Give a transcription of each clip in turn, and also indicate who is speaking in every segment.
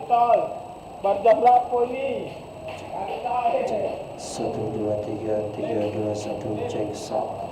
Speaker 1: tol. Barjam berapa ini?
Speaker 2: Satu dua tiga dua satu cek sok.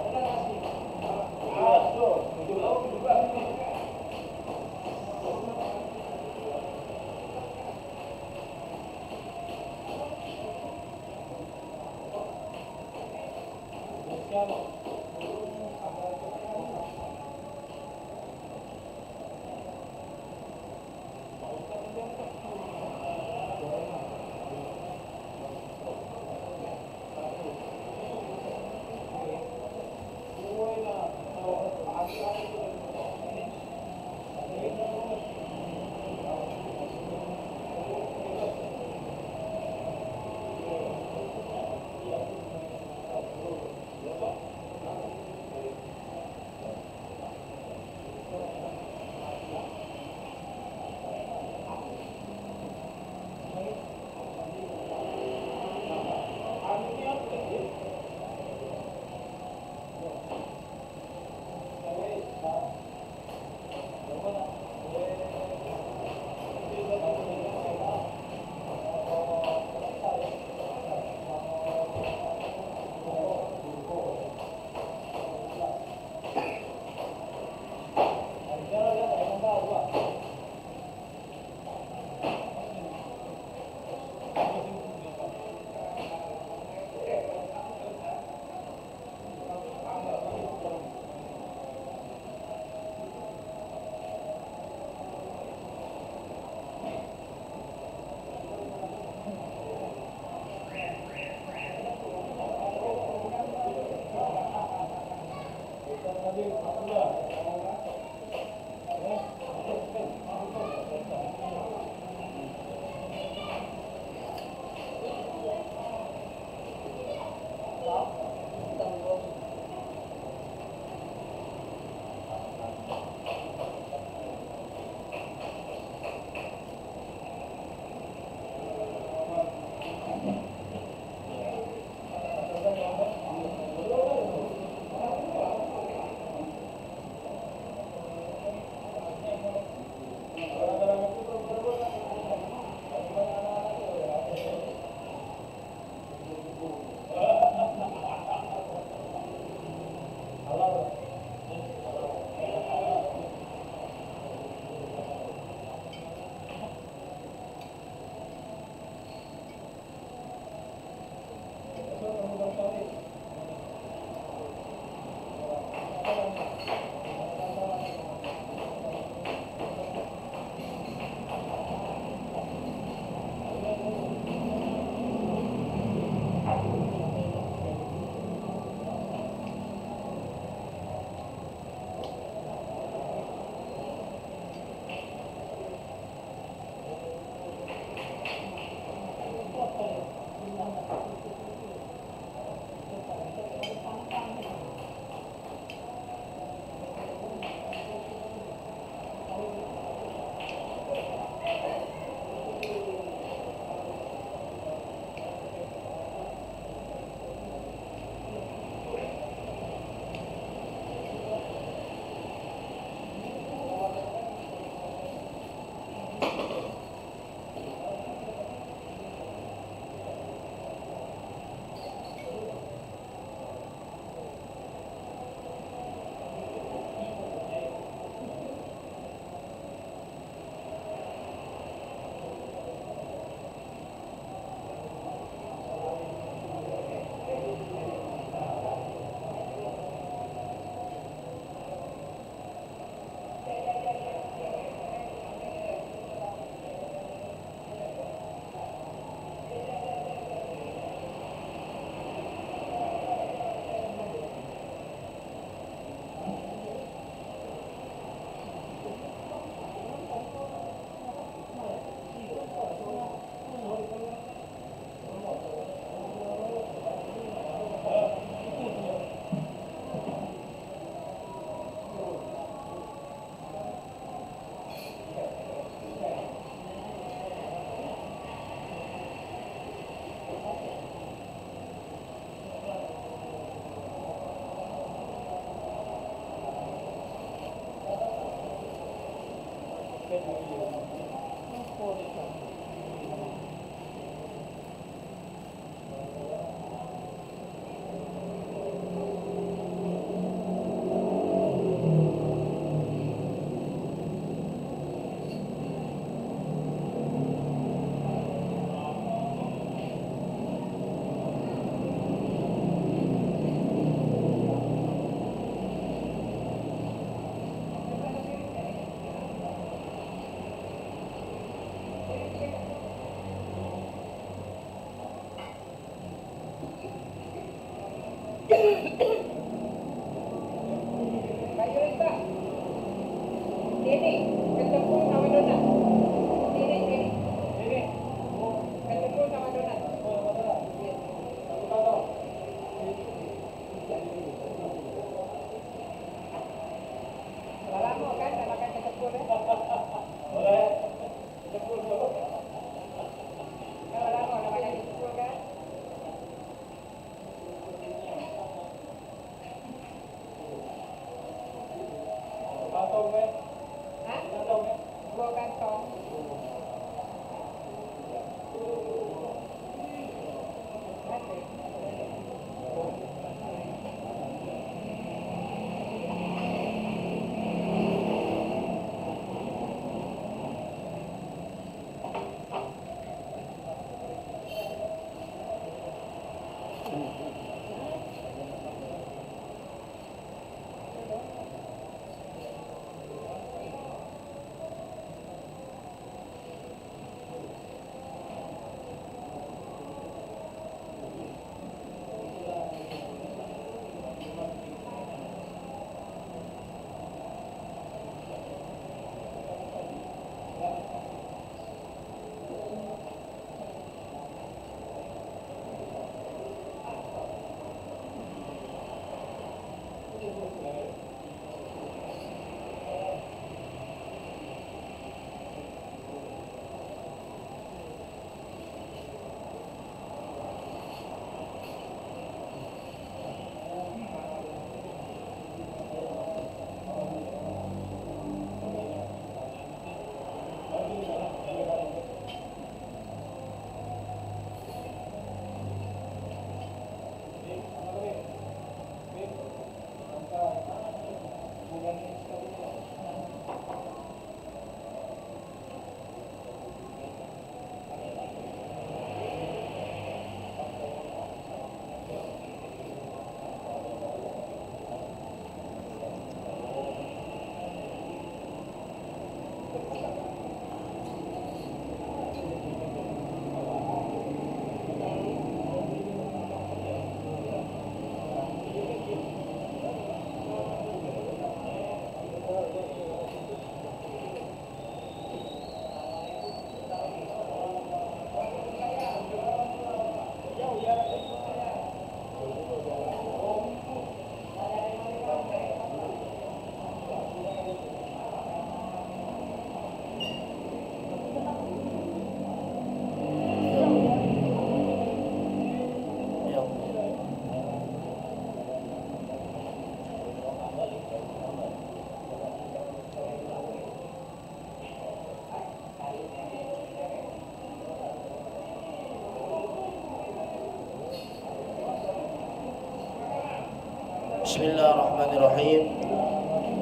Speaker 3: Bismillahirrahmanirrahim.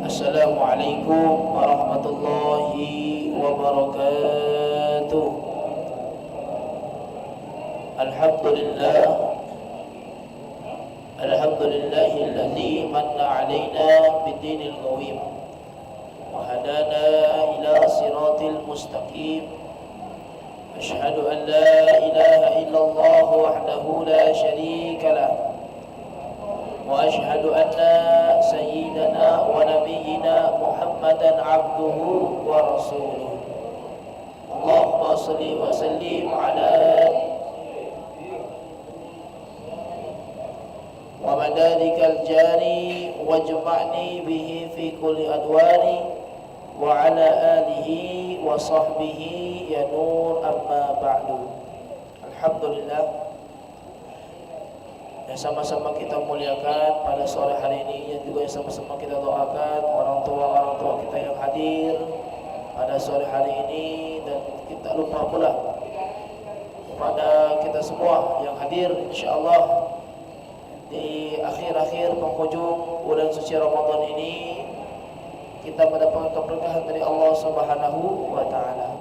Speaker 3: Assalamualaikum warahmatullahi wabarakatuh. Alhamdulillah, alhamdulillahilladzi manna alaina bid-dinil qawim wa hadana ila siratil mustaqim. Asyhadu an la ilaha illallah wahdahu la syarika lah وأشهد أن سيدنا ونبينا محمدا عبده ورسوله اللهم صل وسلم على ومدارك الجاري واجمعني به في كل أدواني وعلى آله وصحبه يا نور أما بعد. Alhamdulillah, yang sama-sama kita muliakan pada sore hari ini, yang juga yang sama-sama kita doakan orang tua kita yang hadir pada sore hari ini, dan kita lupa pula kepada kita semua yang hadir insyaallah di akhir-akhir penghujung bulan suci Ramadan ini, kita mendapatkan keberkahan dari Allah Subhanahu wa taala.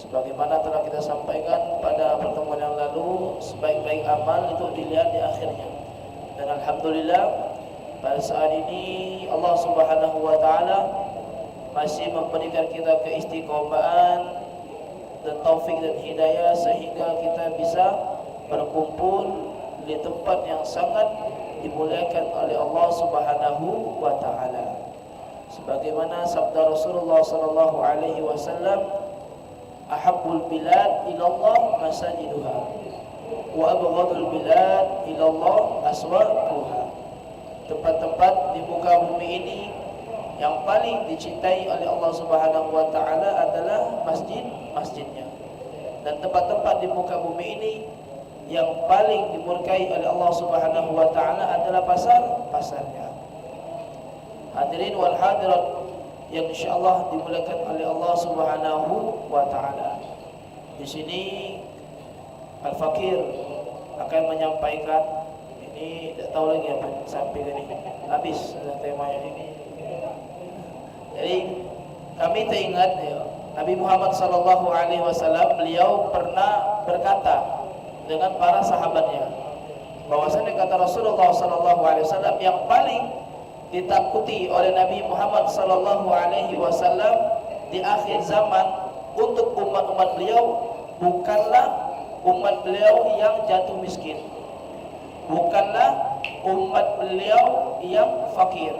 Speaker 3: Sebagaimana telah kita sampaikan pada pertemuan yang lalu, sebaik-baik amal itu dilihat di akhirnya. Dan alhamdulillah, pada saat ini Allah Subhanahu wa taala masih memberikan kita keistiqomahan dan taufik dan hidayah sehingga kita bisa berkumpul di tempat yang sangat dimuliakan oleh Allah Subhanahu wa taala. Sebagaimana sabda Rasulullah sallallahu alaihi wasallam, ahabbul bilad ila Allah masajiduha wa abghadul bilad ila Allah aswaquha. Tempat-tempat di muka bumi ini yang paling dicintai oleh Allah Subhanahu wa taala adalah masjid-masjidnya. Dan tempat-tempat di muka bumi ini yang paling dimurkai oleh Allah Subhanahu wa taala adalah pasar-pasarnya. Hadirin wal hadirat yang insyaallah dimuliakan oleh Allah Subhanahu wa taala. Di sini Al-Fakir akan menyampaikan, ini tidak tahu lagi apa sampai tadi. Habis temanya ini. Jadi kami teringat ya, Nabi Muhammad sallallahu alaihi wasallam beliau pernah berkata dengan para sahabatnya bahwasanya kata Rasulullah sallallahu alaihi wasallam yang paling ditakuti oleh Nabi Muhammad sallallahu alaihi wasallam di akhir zaman untuk umat-umat beliau bukanlah umat beliau yang jatuh miskin, bukanlah umat beliau yang fakir,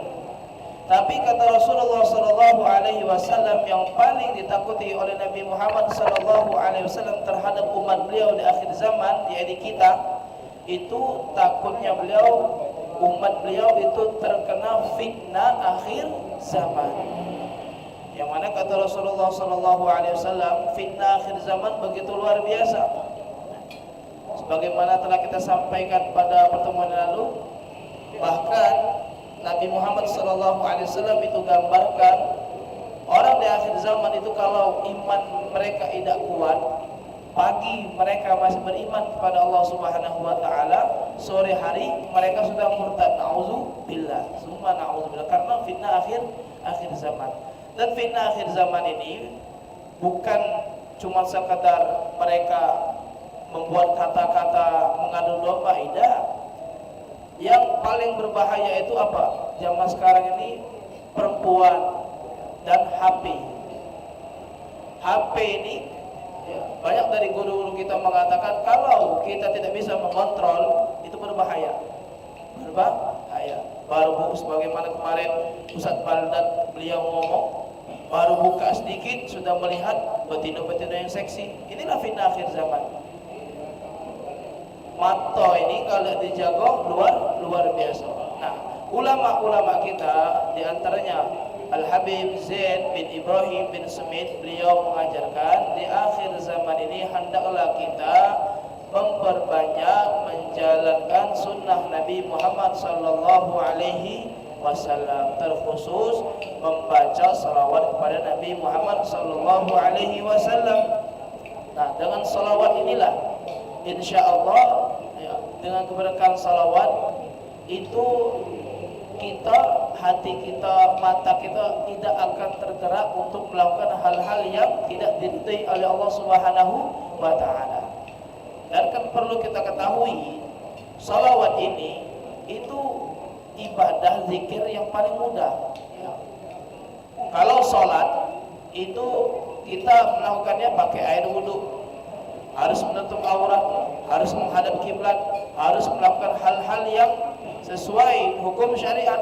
Speaker 3: tapi kata Rasulullah sallallahu alaihi wasallam yang paling ditakuti oleh Nabi Muhammad sallallahu alaihi wasallam terhadap umat beliau di akhir zaman, yaitu kita, itu takutnya beliau, umat beliau itu terkena fitnah akhir zaman. Yang mana kata Rasulullah sallallahu alaihi wasallam, fitnah akhir zaman begitu luar biasa. Sebagaimana telah kita sampaikan pada pertemuan lalu, bahkan Nabi Muhammad SAW itu gambarkan orang di akhir zaman itu kalau iman mereka tidak kuat, pagi mereka masih beriman kepada Allah Subhanahu wa taala, sore hari mereka sudah murtad. Nauzubillah, summa nauzubillah, karena fitnah akhir zaman. Dan fitnah akhir zaman ini bukan cuma sekadar mereka membuat kata-kata mengadu domba, tidak. Yang paling berbahaya itu apa? Zaman sekarang ini perempuan dan HP. HP ini ya, banyak dari guru-guru kita mengatakan kalau kita tidak bisa mengontrol itu berbahaya. Baru sebagaimana kemarin Ustaz Baldat beliau ngomong, baru buka sedikit sudah melihat betina-betina yang seksi. Inilah fitnah akhir zaman. Mata ini kalau dijaga luar biasa. Nah, ulama-ulama kita di antaranya Al-Habib Zaid bin Ibrahim bin Smith, beliau mengajarkan di akhir zaman ini hendaklah kita memperbanyak menjalankan sunnah Nabi Muhammad sallallahu alaihi wasallam, terkhusus membaca salawat kepada Nabi Muhammad sallallahu alaihi wasallam. Nah, dengan salawat inilah insyaallah ya, dengan keberkahan salawat itu kita, hati kita, mata kita tidak akan tergerak untuk melakukan hal-hal yang tidak diridhai oleh Allah Subhanahu wa taala. Dan kan perlu kita ketahui, salawat ini itu ibadah zikir yang paling mudah. Kalau salat itu kita melakukannya pakai air wudhu, harus menutup aurat, harus menghadap kiblat, harus melakukan hal-hal yang sesuai hukum syariat.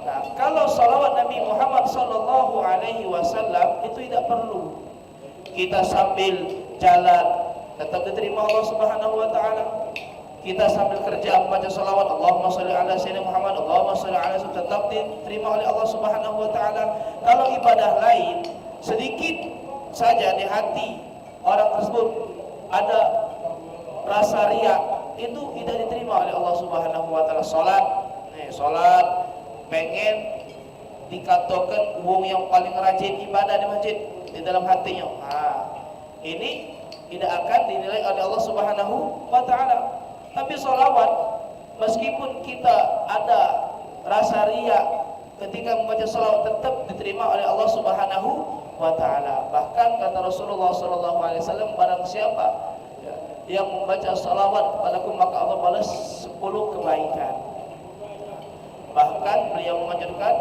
Speaker 3: Nah, kalau salawat Nabi Muhammad sallallahu alaihi wasallam itu tidak perlu. Kita sambil jalan tetap diterima Allah Subhanahu wa taala. Kita sambil kerja membaca salawat Allahumma shalli ala sayyidina Muhammad, Allahumma shalli ala sayyidina, tetap diterima oleh Allah Subhanahu wa taala. Kalau ibadah lain sedikit saja di hati orang tersebut ada rasa riya, itu tidak diterima oleh Allah Subhanahu wa taala. Salat pengen dikatakan wong yang paling rajin ibadah di masjid di dalam hatinya. Ini tidak akan dinilai oleh Allah Subhanahu wa taala. Tapi salawat meskipun kita ada rasa riya ketika membaca salawat tetap diterima oleh Allah Subhanahu wa taala. Bahkan kata Rasulullah sallallahu alaihi wasallam, barang siapa yang membaca salawat kepadaku maka Allah balas 10 kebaikan. Bahkan beliau mengajarkan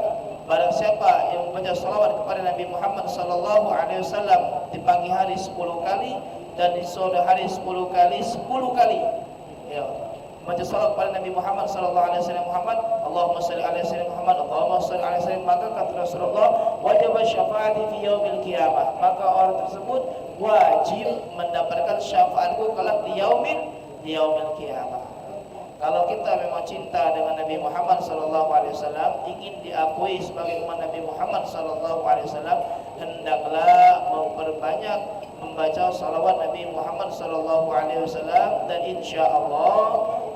Speaker 3: barang siapa yang membaca salawat kepada Nabi Muhammad sallallahu alaihi wasallam di pagi hari 10 kali dan di sore hari 10 kali, 10 kali. Ya. membaca salawat kepada Nabi Muhammad sallallahu alaihi wasallam Allahumma shalli ala sayyidina Muhammad, Allahumma shalli ala sayyidina, maka kata Rasulullah wajib syafaati fi yaumil qiyamah, maka orang tersebut wajib mendapatkan syafaatku kelak di yaumil qiyamah. Kalau kita memang cinta dengan Nabi Muhammad sallallahu alaihi wasallam, ingin diakui sebagai umat Nabi Muhammad sallallahu alaihi wasallam, hendaklah memperbanyak membaca salawat Nabi Muhammad sallallahu alaihi wasallam, dan insyaallah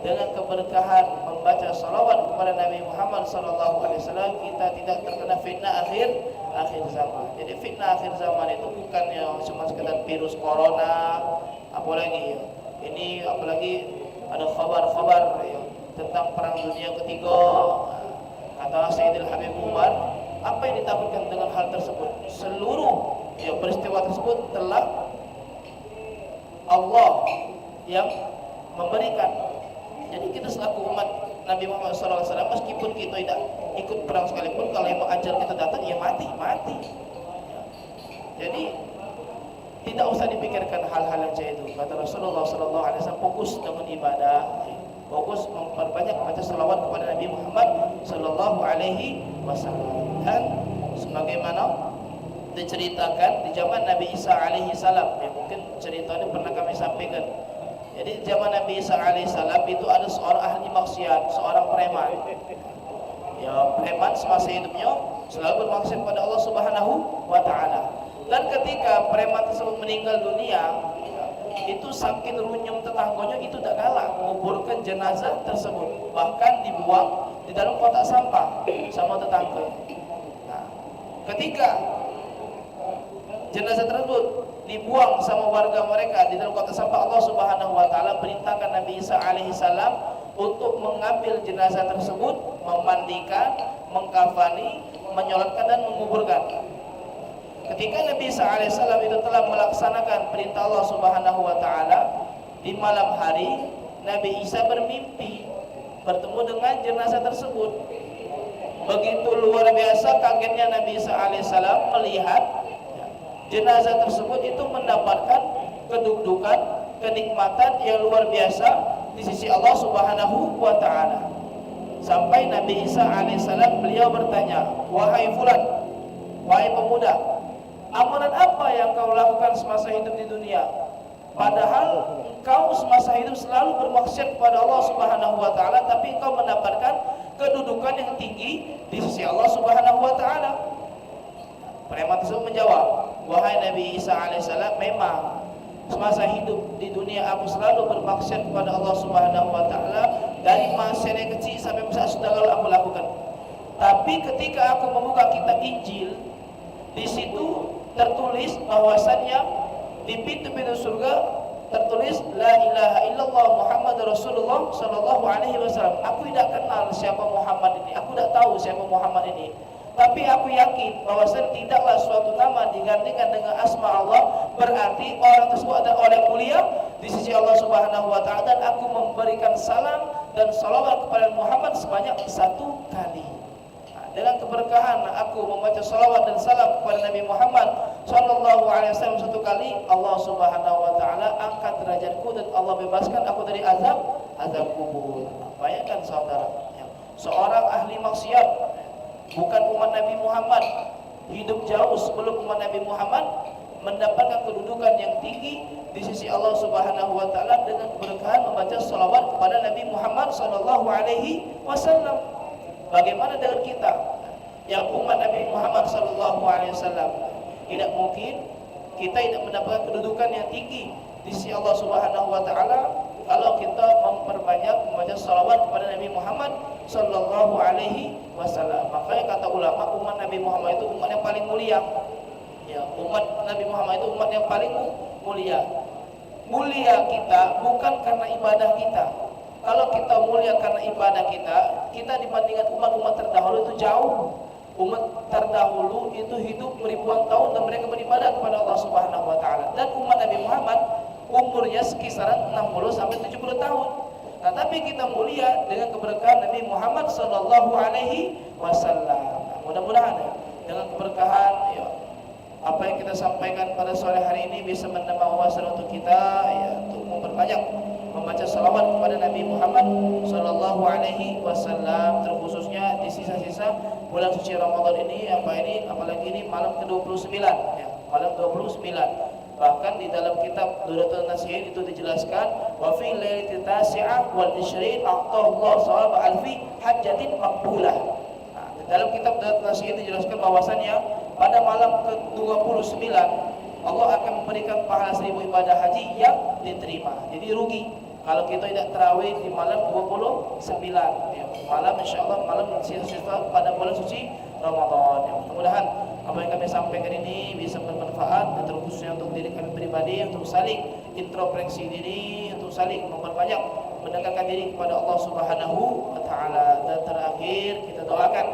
Speaker 3: dengan keberkahan membaca salawat kepada Nabi Muhammad sallallahu alaihi wasallam kita tidak terkena fitnah akhir zaman. Jadi fitnah akhir zaman itu bukan yang cuma sekedar virus corona, apalagi ada khabar-khabar tentang perang dunia ketiga. Kata Sayyidil Habib Umar, apa yang ditakutkan dengan hal tersebut? Seluruh peristiwa tersebut telah Allah yang memberikan. Jadi kita selaku umat Nabi Muhammad SAW, meskipun kita tidak ikut perang sekalipun, kalau yang mau ajal kita datang, ya mati. Jadi tidak usah dipikirkan hal-hal yang macam itu. Kata Rasulullah SAW, fokus dengan ibadah, fokus memperbanyak membaca salawat kepada Nabi Muhammad sallallahu alaihi wasallam. Dan sebagaimana diceritakan di zaman Nabi Isa alaihi salam, mungkin cerita ini pernah kami sampaikan. Jadi di zaman Nabi Isa alaihi salam itu ada seorang ahli maksiat, seorang preman. Preman semasa hidupnya selalu bermaksiat kepada Allah Subhanahu wa taala. Dan ketika preman tersebut meninggal dunia, itu saking runyam tetangganya itu tak galak menguburkan jenazah tersebut, bahkan dibuang di dalam kotak sampah sama tetangga. Nah, ketika jenazah tersebut dibuang sama warga mereka di dalam kotak sampah, Allah Subhanahu wa taala perintahkan Nabi Isa alaihi salam untuk mengambil jenazah tersebut, memandikan, mengkafani, menyolatkan dan menguburkan. Ketika Nabi Isa AS itu telah melaksanakan perintah Allah Subhanahu wa taala, di malam hari Nabi Isa bermimpi bertemu dengan jenazah tersebut. Begitu luar biasa kagetnya Nabi Isa AS melihat jenazah tersebut itu mendapatkan kedudukan, kenikmatan yang luar biasa di sisi Allah Subhanahu wa taala. Sampai Nabi Isa AS beliau bertanya, "Wahai fulan, wahai pemuda, amalan apa yang kau lakukan semasa hidup di dunia? Padahal engkau semasa hidup selalu bermaksiat kepada Allah Subhanahu wa taala, tapi engkau mendapatkan kedudukan yang tinggi di sisi Allah Subhanahu wa taala." Preman tersebut menjawab, "Wahai Nabi Isa alaihissalam, memang semasa hidup di dunia aku selalu bermaksiat kepada Allah Subhanahu wa taala, dari maksiat yang kecil sampai besar sudah aku lakukan. Tapi ketika aku membuka kitab Injil, di situ tertulis bahwasannya di pintu-pintu surga tertulis la ilaha illallah Muhammad Rasulullah sallallahu alaihi wasallam. Aku tidak kenal siapa Muhammad ini, aku tidak tahu siapa Muhammad ini. Tapi aku yakin bahwasan tidaklah suatu nama digantikan dengan asma Allah, berarti orang tersebut adalah orang mulia di sisi Allah Subhanahu wa taala, dan aku memberikan salam dan salawat kepada Muhammad sebanyak 1 kali. Dengan keberkahan aku membaca salawat dan salam kepada Nabi Muhammad sallallahu alaihi wasallam 1 kali, Allah Subhanahu wa taala angkat derajatku dan Allah bebaskan aku dari azab kubur." Bayangkan saudara, seorang ahli maksiat, bukan umat Nabi Muhammad, hidup jauh sebelum umat Nabi Muhammad, mendapatkan kedudukan yang tinggi di sisi Allah Subhanahu wa taala dengan keberkahan membaca salawat kepada Nabi Muhammad sallallahu alaihi wasallam. Bagaimana dengan kita yang umat Nabi Muhammad sallallahu alaihi wasallam? Tidak mungkin kita tidak mendapatkan kedudukan yang tinggi di sisi Allah Subhanahu wa taala kalau kita memperbanyak membaca salawat kepada Nabi Muhammad sallallahu alaihi wasallam. Makanya kata ulama, umat Nabi Muhammad itu umat yang paling mulia. Umat Nabi Muhammad itu umat yang paling mulia. Mulia kita bukan karena ibadah kita. Kalau kita mulia karena ibadah kita dibandingkan umat-umat terdahulu itu jauh. Umat terdahulu itu hidup ribuan tahun dan mereka beribadah kepada Allah Subhanahu wa taala. Dan umat Nabi Muhammad umurnya sekisaran 60 sampai 70 tahun. Nah, tapi kita mulia dengan keberkahan Nabi Muhammad sallallahu alaihi wasallam. Mudah-mudahan dengan keberkahan apa yang kita sampaikan pada sore hari ini bisa menambah wawasan untuk kita, untuk memperbanyak membaca salawat kepada Nabi Muhammad sallallahu alaihi wasallam, terkhususnya di sisa-sisa bulan suci Ramadan ini, apalagi ini malam ke-29 ya, malam 29. Bahkan di dalam kitab Duratul Nasihin itu dijelaskan wa fi lailatul tasi'ah wal 20 a'tallahu shawab alfi hajjatin maqbulah. Nah, di dalam kitab Duratul Nasihin dijelaskan bahwasannya pada malam ke-29 Allah akan memberikan pahala 1000 ibadah haji yang diterima. Jadi rugi kalau kita tidak tarawih di malam 29 ya. Malam insyaallah malam sisa-sisa pada bulan suci Ramadan. Ya, mudah-mudahan apa yang kami sampaikan ini bisa bermanfaat, dan terkhususnya untuk diri kami pribadi, untuk saling introspeksi diri, untuk saling memperbanyak mendekatkan diri kepada Allah Subhanahu wa taala. Dan terakhir kita doakan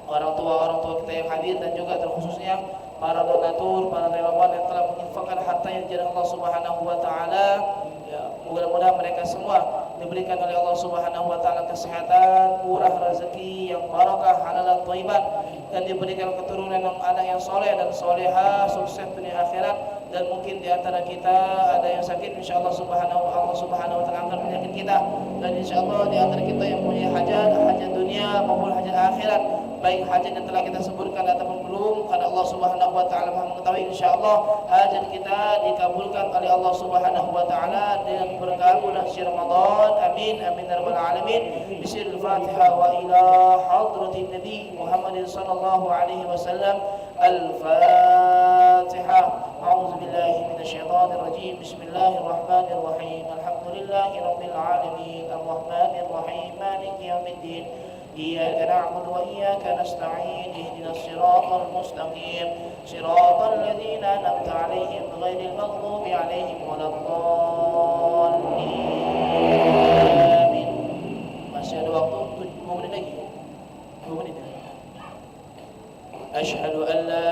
Speaker 3: orang tua kita yang hadir, dan juga terkhususnya para donatur, para relawan yang telah menginfakkan harta yang di jalan Allah Subhanahu wa taala. Ya, mudah-mudahan mereka semua diberikan oleh Allah Subhanahu wa taala kesehatan, murah rezeki yang barakah, halal dan thayyiban, dan diberikan keturunan yang anak yang soleh dan soleha, sukses dunia akhirat. Dan mungkin di antara kita ada yang sakit, insyaallah Allah Subhanahu wa taala angkat penyakit kita. Dan insyaallah di antara kita yang punya hajat dunia maupun hajat akhirat, baik hajat yang telah kita sebutkan ataupun belum, karena Allah Subhanahu wa taala Maha mengetahui, insyaallah hajat kita dikabulkan oleh Allah Subhanahu wa taala dengan berkah bulan suci Ramadan. Amin amin ya rabbal alamin. Bismillahirrahmanirrahim. Wa ila hadratin Nabi Muhammad sallallahu alaihi wasallam. Al-Fatihah. A'udzu billahi minasyaitonir rajim. Bismillahirrahmanirrahim. Alhamdulillahi rabbil alamin. Arrahmanir rahim. Maliki yaumiddin. إياك نعبد وإياك نستعين اهدنا الصراط المستقيم صراط الذين أنعمت عليهم غير المغضوب عليهم ولا الضالين آمين. Masih ada waktu 2 menit lagi. 2 menit. Asyhadu an la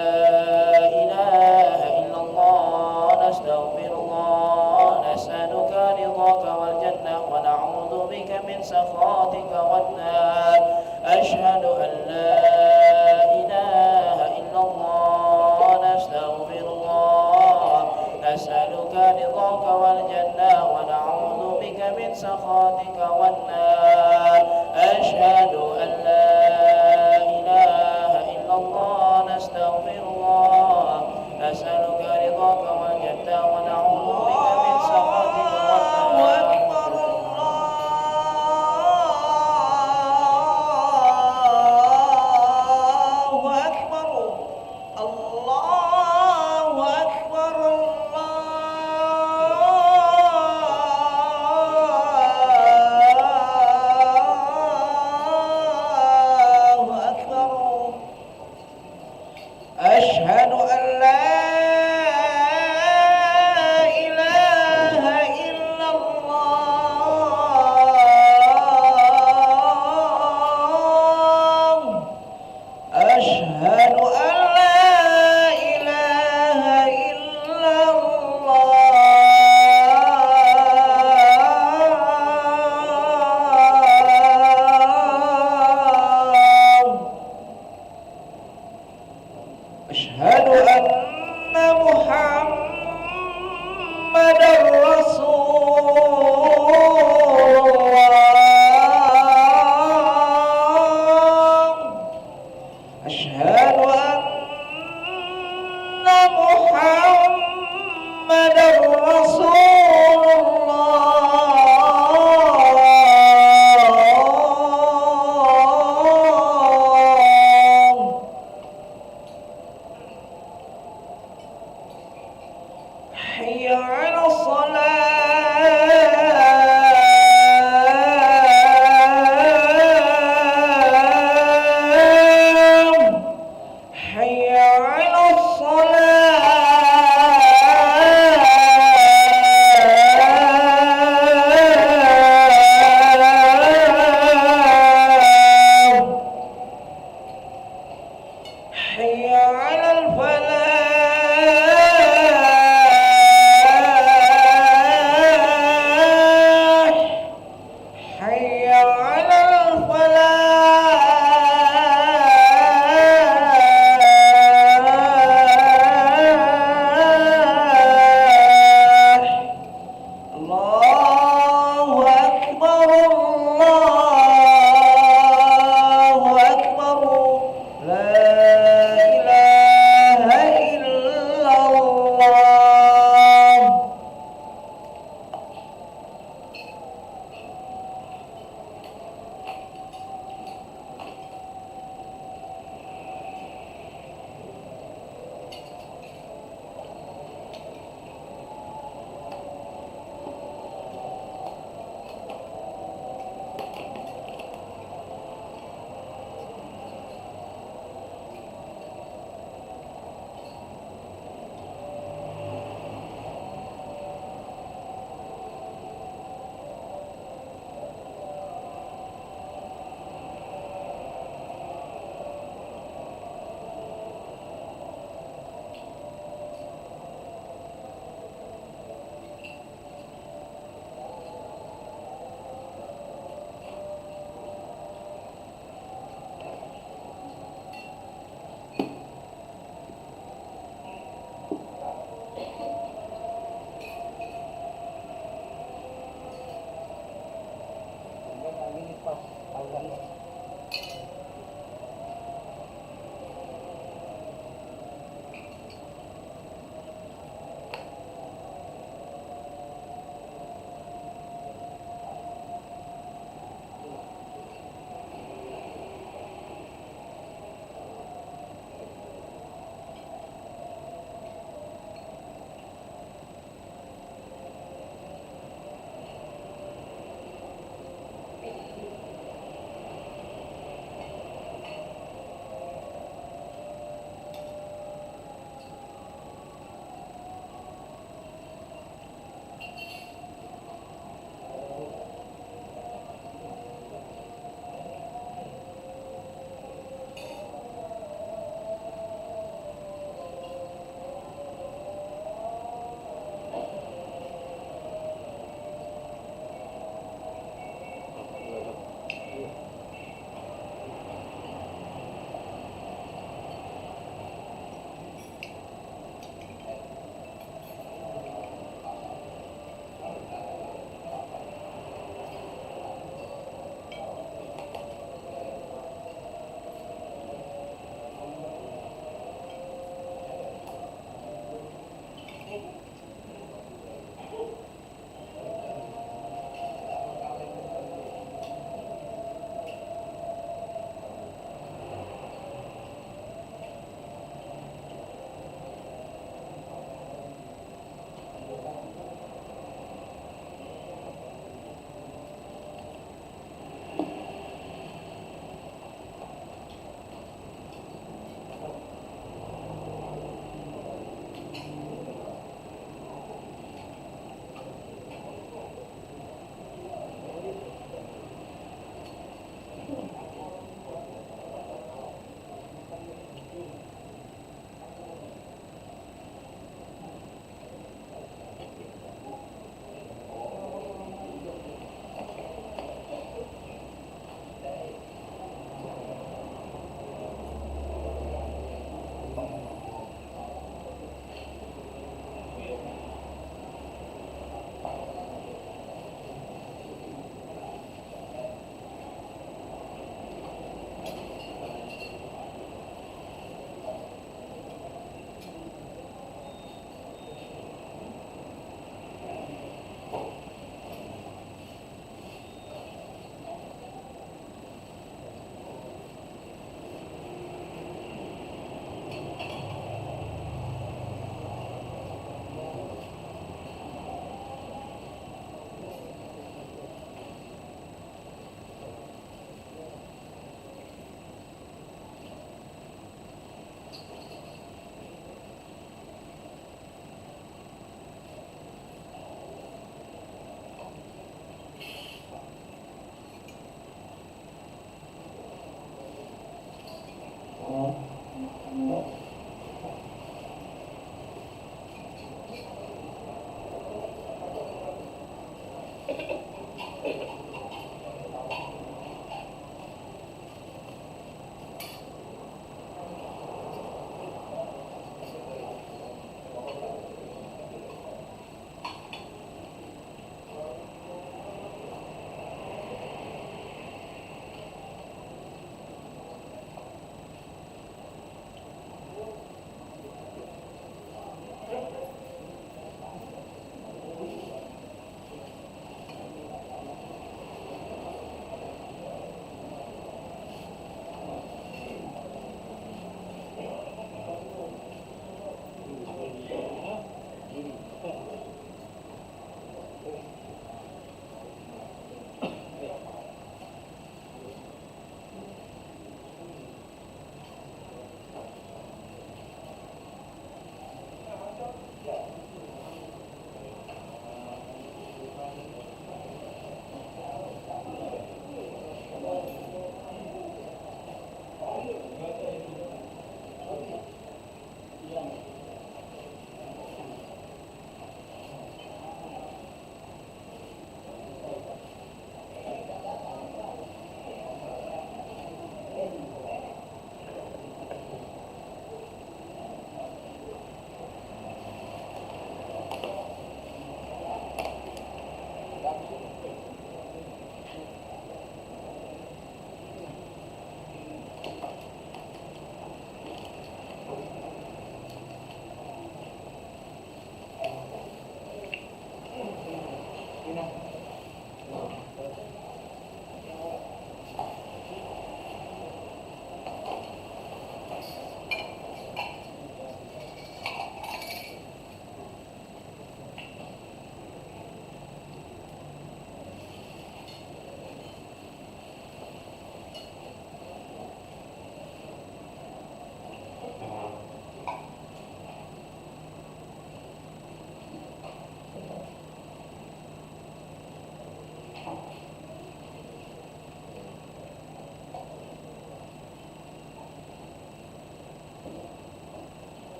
Speaker 3: ilaha illallah nastaghfirullah nas'aluka ridhaka wal jannah wa na'udzu bika min sakhatika wan nar. Asyhadu an la ilaha illallah nastaghfirullah nas'aluka ridhaka wal jannah wa na'udzu bika min sakhatika wan nar. Asyhadu an la ilaha illallah nastaghfirullah nas'aluka ridhaka wal jannah wa na'udzu bika min sakhatika wan nar.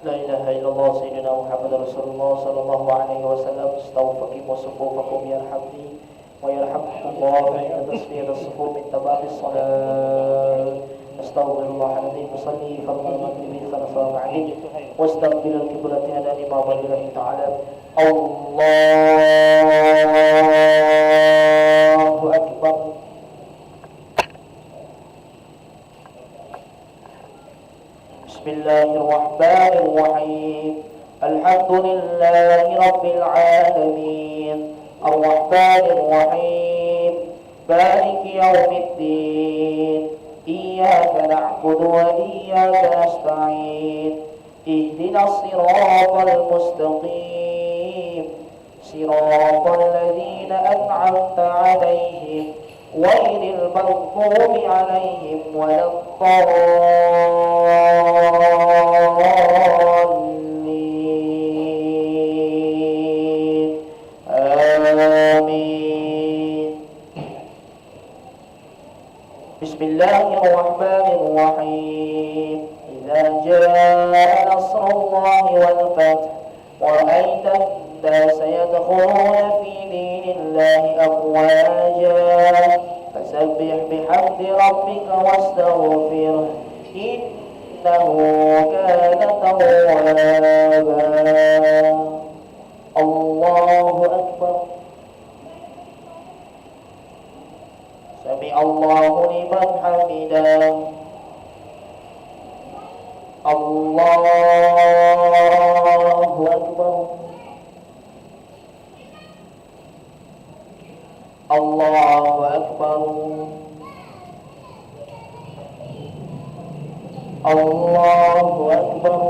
Speaker 3: لا إله إلا الله سيدنا محمد رسول الله صلى الله عليه وسلم. استوفقوا صفوفكم يرحمني ويرحمكم الله، فإن تسلية الصفوف من تمام الصلاة. أستغفر الله العظيم. أصلي فرض المغرب فنصرف عليه واستقبل القبلة هذا لما الله تعالى. الله أكبر. بسم الله الرحمن الرحيم. الحمد لله رب العالمين الرحمن الرحيم مالك يوم الدين إياك نعبد وإياك نستعين اهدنا الصراط المستقيم صراط الذين أنعمت عليهم غير المغضوب عليهم ولا الضالين آمين. بسم الله الرحمن الرحيم. إذا جاء نصر الله والفتح ورأيت الناس يدخلون في دين الله أفواجا فسبح بحمد ربك واستغفره إنه كان توابا. الله أكبر. سمع الله لمن حمده. الله أكبر. الله أكبر. الله أكبر.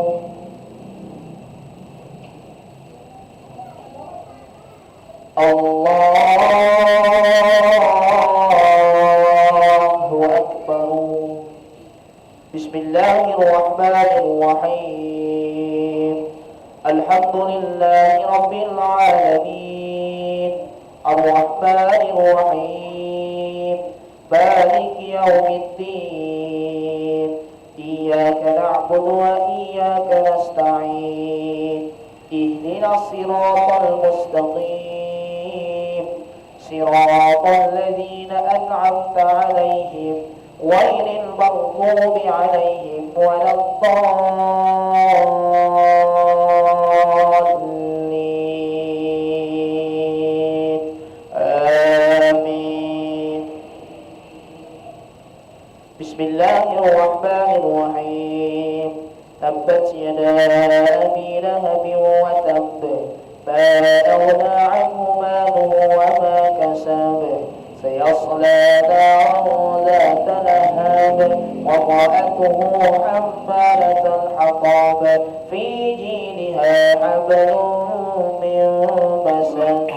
Speaker 3: الله أكبر. بسم الله الرحمن الرحيم. الحمد لله رب العالمين الرحمن الرحيم مالك يوم الدين إياك نعبد وإياك نستعين اهدنا الصراط المستقيم صراط الذين أنعمت عليهم غير المغضوب عليهم ولا الضالين آمين. بسم الله الرحمن الرحيم. تبت يدا أبي لهب وتب ما أغنى عنه ماله وما كسب سيصلى نارا ذات لهب وامرأته حمالة الحطب في جيدها حبل من مسد.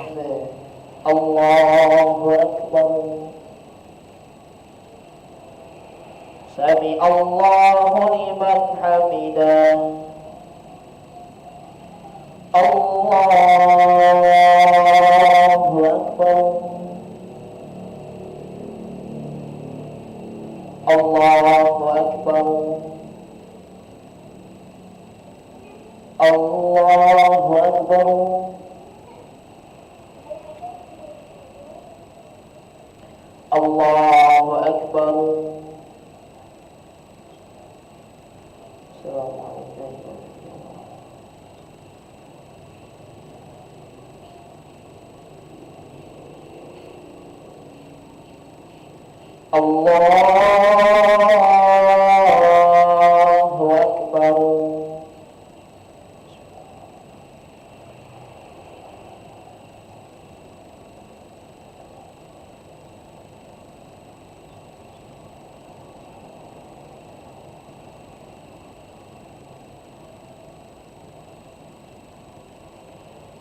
Speaker 3: الله أكبر. سمع الله لمن حمده. الله أكبر. الله أكبر. الله أكبر. الله أكبر. السلام عليكم. الله أكبر.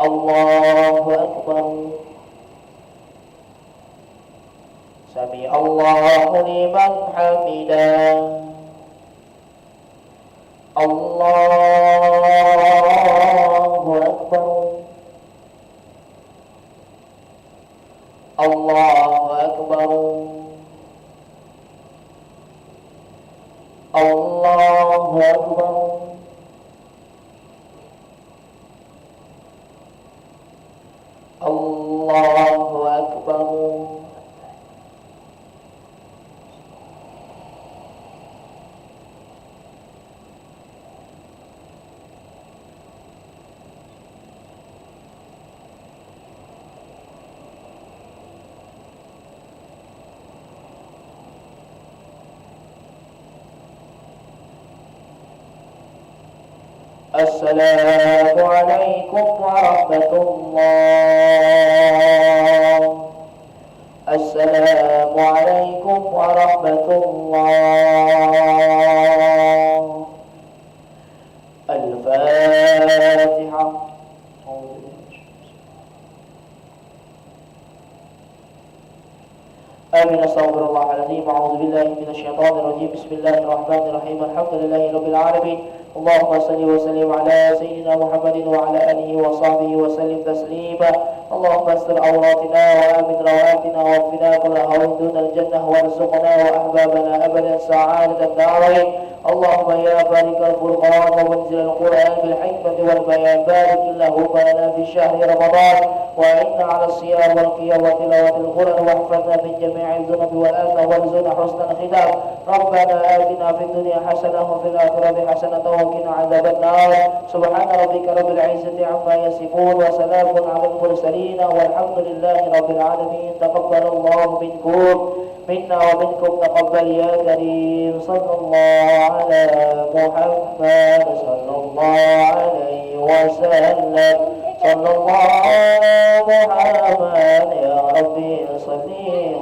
Speaker 3: الله أكبر. Sami Allahu liman hamidah. Allahu Akbar. Allahu Akbar. Allahu Akbar. Allahu Akbar. Assalamu alaikum warahmatullah. Assalamu alaikum warahmatullah. Al-Fatihah. آمين. أستغفر الله العظيم. أعوذ بالله من الشيطان الرجيم. بسم الله الرحمن الرحيم. الحمد لله رب العالمين. اللهم صل وسلم على سيدنا محمد وعلى آله وصحبه وسلم تسليما. اللهم استر عوراتنا وآمن رواتنا واكفنا كل هول دون الجنة وارزقنا وأحبابنا أبدا سعادة الدارين. اللهم يا بارك القرآن ومنزل القرآن بالحكمة والبيان بارك اللهم لنا في شهر رمضان وإنا على الصيام والقيام وتلاوة القرآن واحفظنا من جميع الذنوب والآثام وارزقنا حسن الختام. ربنا آتنا في الدنيا حسنة وفي الآخرة حسنة وقنا عذاب النار. سبحان ربك رب العزة عما يصفون وسلام على المرسلين والحمد لله رب العالمين. تقبل الله منا ومنكم تقبل يا كريم. صلى الله على محمد صلى الله عليه وسلم. صلى الله محمد يا ربي صل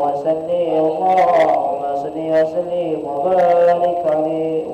Speaker 3: وسلم. اللهم صل وسلم وبارك عليه.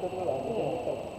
Speaker 1: betul lah.